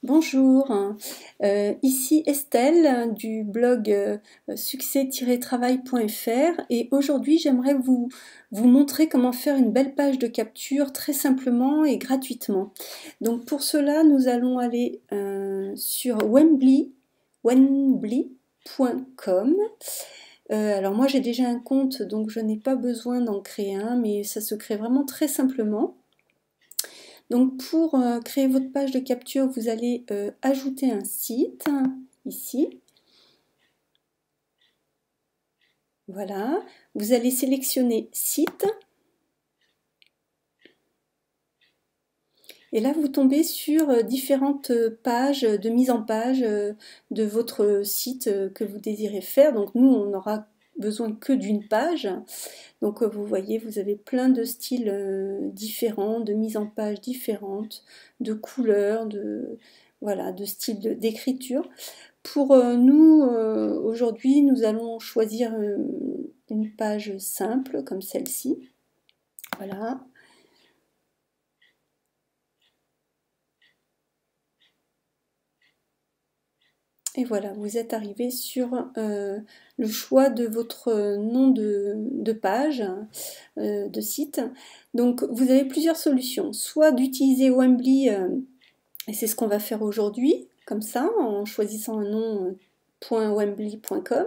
Bonjour, ici Estelle du blog succès-travail.fr et aujourd'hui j'aimerais vous montrer comment faire une belle page de capture très simplement et gratuitement. Donc pour cela nous allons aller sur wembly.com. Alors moi j'ai déjà un compte donc je n'ai pas besoin d'en créer un, mais ça se crée vraiment très simplement. Donc pour créer votre page de capture, vous allez ajouter un site, ici. Voilà. Vous allez sélectionner site. Et là, vous tombez sur différentes pages de mise en page de votre site que vous désirez faire. Donc nous, on n'aura besoin que d'une page. Donc vous voyez, vous avez plein de styles différents, de mise en page différentes, de couleurs, voilà, de styles d'écriture. Pour nous, aujourd'hui, nous allons choisir une page simple comme celle-ci. Voilà. Et voilà, vous êtes arrivé sur le choix de votre nom de page, de site. Donc vous avez plusieurs solutions, soit d'utiliser Wembly, et c'est ce qu'on va faire aujourd'hui, comme ça, en choisissant un nom .wembly.com,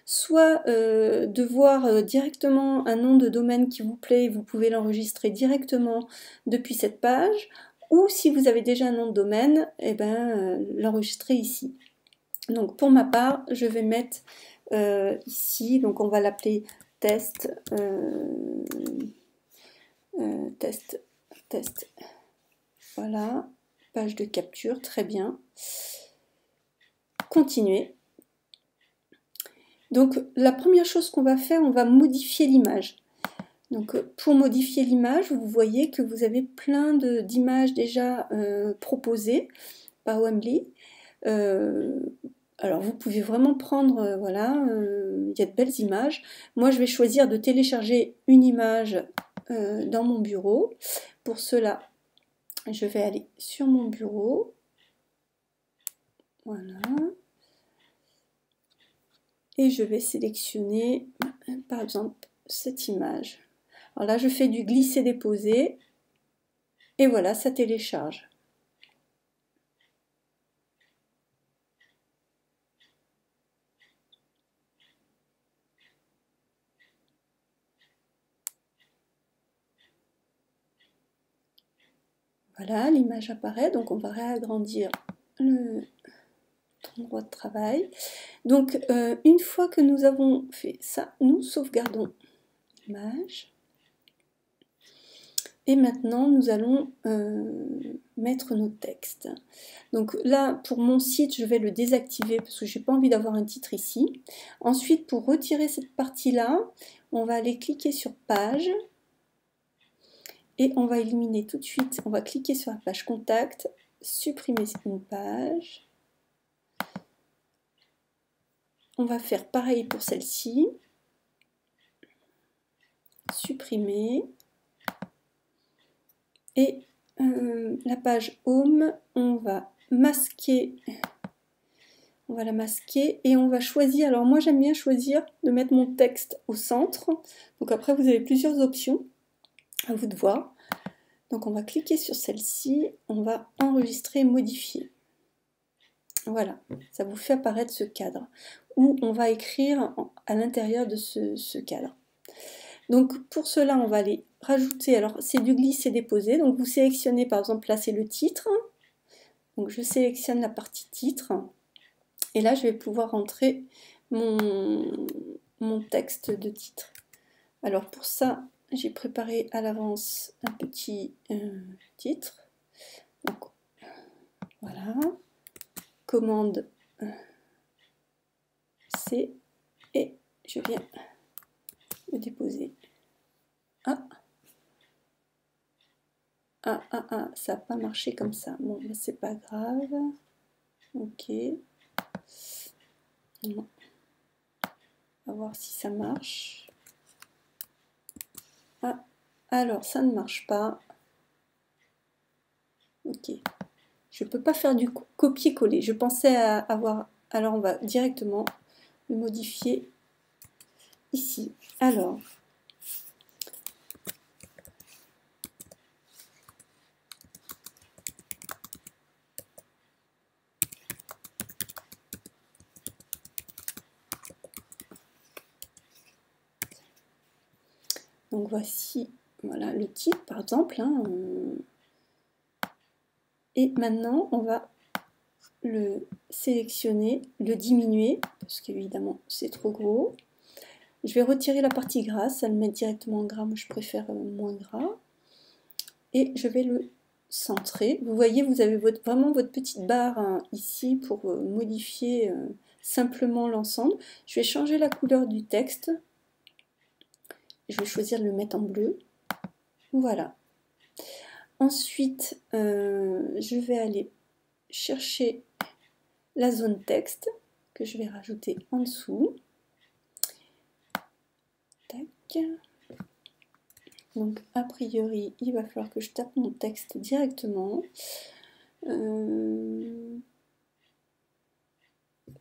soit de voir directement un nom de domaine qui vous plaît, vous pouvez l'enregistrer directement depuis cette page, ou si vous avez déjà un nom de domaine, eh ben, l'enregistrer ici. Donc pour ma part, je vais mettre ici, donc on va l'appeler test, test, voilà, page de capture, très bien. Continuer. Donc la première chose qu'on va faire, on va modifier l'image. Donc pour modifier l'image, vous voyez que vous avez plein d'images déjà proposées par Wembly. Alors vous pouvez vraiment prendre, voilà, il y a de belles images. Moi je vais choisir de télécharger une image dans mon bureau. Pour cela, je vais aller sur mon bureau. Voilà. Et je vais sélectionner, par exemple, cette image. Alors là, je fais du glisser-déposer. Et voilà, ça télécharge. Voilà, l'image apparaît, donc on va réagrandir l'endroit de travail. Donc, une fois que nous avons fait ça, nous sauvegardons l'image. Et maintenant, nous allons mettre nos textes. Donc là, pour mon site, je vais le désactiver parce que je n'ai pas envie d'avoir un titre ici. Ensuite, pour retirer cette partie-là, on va aller cliquer sur Page. Et on va éliminer tout de suite, on va cliquer sur la page Contact, supprimer une page. On va faire pareil pour celle-ci. Supprimer. Et la page Home, on va masquer. On va la masquer et on va choisir. Alors moi j'aime bien choisir de mettre mon texte au centre. Donc après vous avez plusieurs options. À vous de voir. Donc on va cliquer sur celle-ci. On va enregistrer, modifier. Voilà, ça vous fait apparaître ce cadre où on va écrire à l'intérieur de ce cadre. Donc pour cela, on va aller rajouter, alors c'est du glisser-déposer, donc vous sélectionnez par exemple, là c'est le titre, donc je sélectionne la partie titre, et là je vais pouvoir rentrer mon texte de titre. Alors pour ça, j'ai préparé à l'avance un petit titre, donc voilà, commande C, et je viens le déposer. Ah, ça n'a pas marché comme ça. Bon, ben, c'est pas grave. Ok. On va voir si ça marche. Alors ça ne marche pas. Ok. Je je ne peux pas faire du copier-coller. Je pensais à avoir... Alors, on va directement le modifier ici. Alors... Donc voici, voilà le titre par exemple. Hein, Et maintenant, on va le sélectionner, le diminuer, parce qu'évidemment c'est trop gros. Je vais retirer la partie grasse, le mettre directement en gras, moi je préfère moins gras. Et je vais le centrer. Vous voyez, vous avez vraiment votre petite barre hein, ici pour modifier simplement l'ensemble. Je vais changer la couleur du texte. Je vais choisir de le mettre en bleu. Voilà. Ensuite, je vais aller chercher la zone texte que je vais rajouter en dessous. Tac. Donc, a priori, il va falloir que je tape mon texte directement.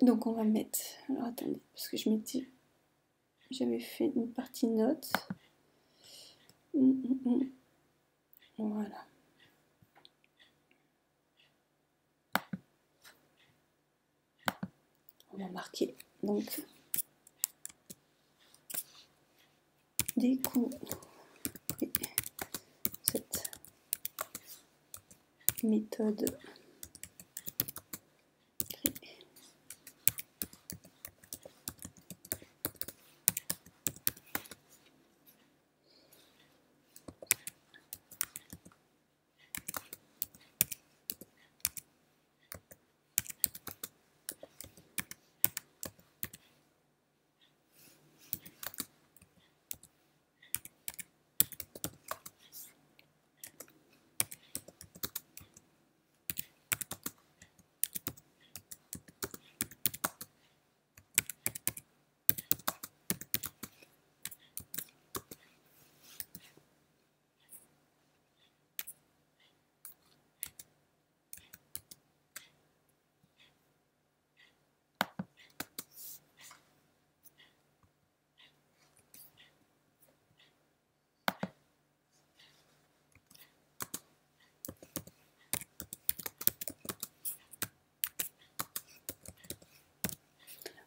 Donc, on va mettre... Alors, attendez, parce que j'avais fait une partie note. Voilà. On va marquer donc des coups et cette méthode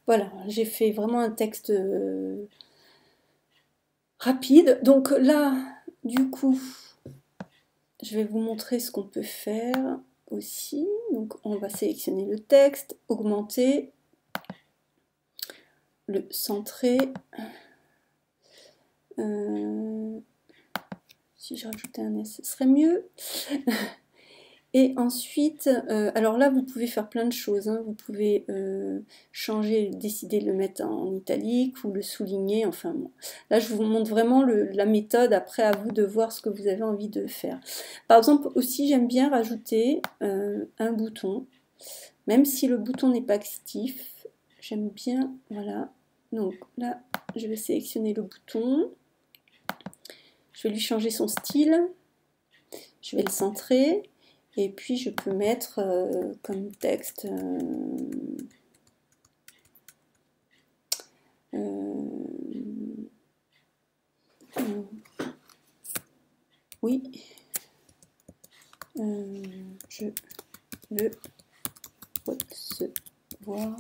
voilà, j'ai fait vraiment un texte rapide. Donc là, du coup, je vais vous montrer ce qu'on peut faire aussi. Donc on va sélectionner le texte, augmenter, le centrer. Si je rajoutais un S, ce serait mieux. Et ensuite, alors là, vous pouvez faire plein de choses. Hein. Vous pouvez changer, décider de le mettre en italique ou le souligner. Enfin, bon. Là, je vous montre vraiment la méthode. Après, à vous de voir ce que vous avez envie de faire. Par exemple, aussi, j'aime bien rajouter un bouton. Même si le bouton n'est pas actif, j'aime bien, voilà. Donc là, je vais sélectionner le bouton. Je vais lui changer son style. Je vais le centrer. Et puis je peux mettre comme texte oui, je veux recevoir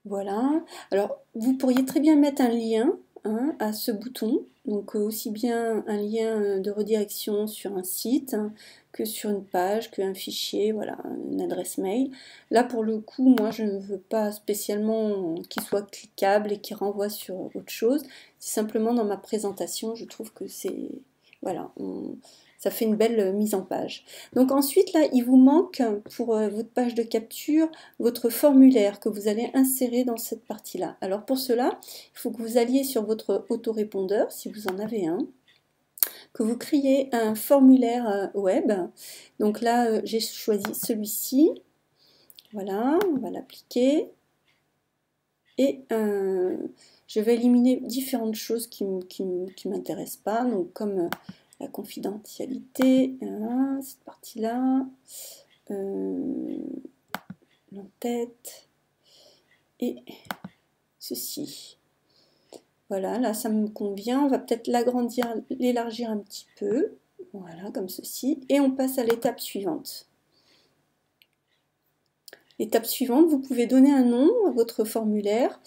voilà. Alors vous pourriez très bien mettre un lien hein, à ce bouton, donc aussi bien un lien de redirection sur un site hein, que sur une page, qu'un fichier, voilà, une adresse mail. Là pour le coup, moi je ne veux pas spécialement qu'il soit cliquable et qu'il renvoie sur autre chose. C'est simplement dans ma présentation, je trouve que c'est voilà, ça fait une belle mise en page. Donc ensuite là, il vous manque pour votre page de capture votre formulaire que vous allez insérer dans cette partie-là. Alors pour cela, il faut que vous alliez sur votre autorépondeur, si vous en avez un, que vous créez un formulaire web. Donc là, j'ai choisi celui-ci. Voilà, on va l'appliquer. Et Je vais éliminer différentes choses qui m'intéressent pas, donc comme la confidentialité, cette partie-là, l'entête et ceci. Voilà, là ça me convient. On va peut-être l'agrandir, l'élargir un petit peu. Voilà, comme ceci. Et on passe à l'étape suivante. L'étape suivante, vous pouvez donner un nom à votre formulaire.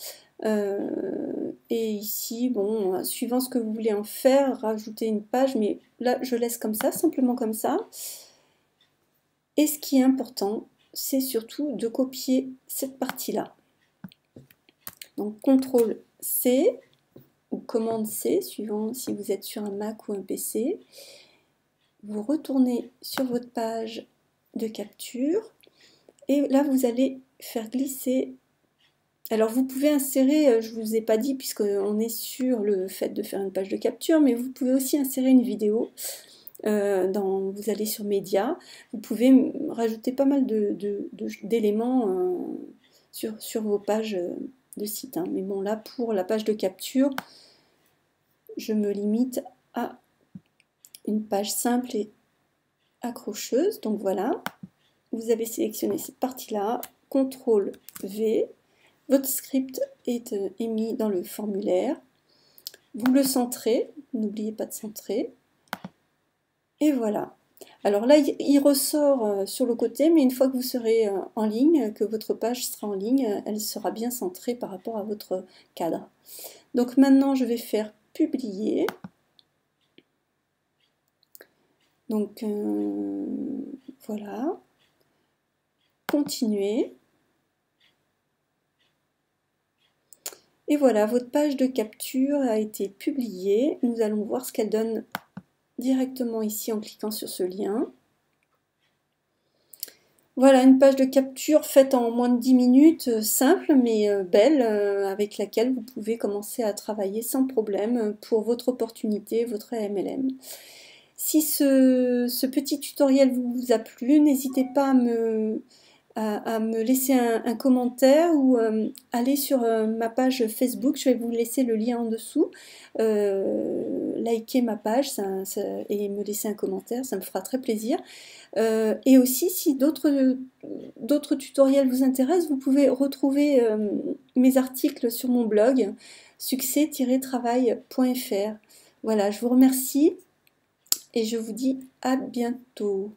Et ici, bon, suivant ce que vous voulez en faire, rajouter une page. Mais là, je laisse comme ça, simplement comme ça. Et ce qui est important, c'est surtout de copier cette partie-là. Donc, CTRL-C ou commande-C, suivant si vous êtes sur un Mac ou un PC. Vous retournez sur votre page de capture et là vous allez faire glisser. Alors vous pouvez insérer, je ne vous ai pas dit puisqu'on est sur le fait de faire une page de capture, mais vous pouvez aussi insérer une vidéo. Vous allez sur Média, vous pouvez rajouter pas mal d'éléments sur vos pages de site. Hein. Mais bon là pour la page de capture, je me limite à une page simple et accrocheuse. Donc voilà, vous avez sélectionné cette partie-là, CTRL V, votre script est mis dans le formulaire, vous le centrez, n'oubliez pas de centrer, et voilà. Alors là, il ressort sur le côté, mais une fois que vous serez en ligne, que votre page sera en ligne, elle sera bien centrée par rapport à votre cadre. Donc maintenant, je vais faire publier. Donc voilà, continuer. Et voilà, votre page de capture a été publiée. Nous allons voir ce qu'elle donne directement ici en cliquant sur ce lien. Voilà, une page de capture faite en moins de 10 minutes, simple mais belle, avec laquelle vous pouvez commencer à travailler sans problème pour votre opportunité, votre MLM. Si ce petit tutoriel vous a plu, n'hésitez pas à me laisser un commentaire ou aller sur ma page Facebook, je vais vous laisser le lien en dessous, liker ma page et me laisser un commentaire, ça me fera très plaisir. Et aussi, si d'autres tutoriels vous intéressent, vous pouvez retrouver mes articles sur mon blog succès-travail.fr. Voilà, je vous remercie et je vous dis à bientôt.